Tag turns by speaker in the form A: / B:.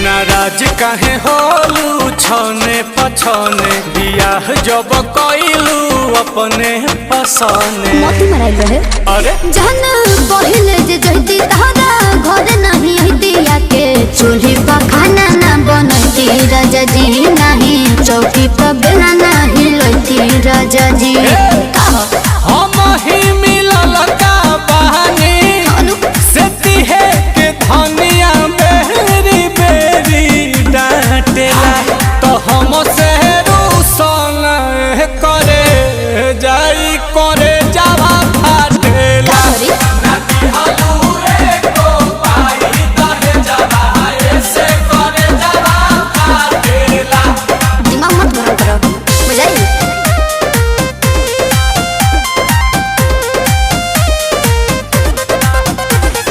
A: नाराज काहे होलू छने पछने बियाह जब कइलू अपने पसने
B: मोती मराइल रहे
A: अरे
B: जहन पहिले जे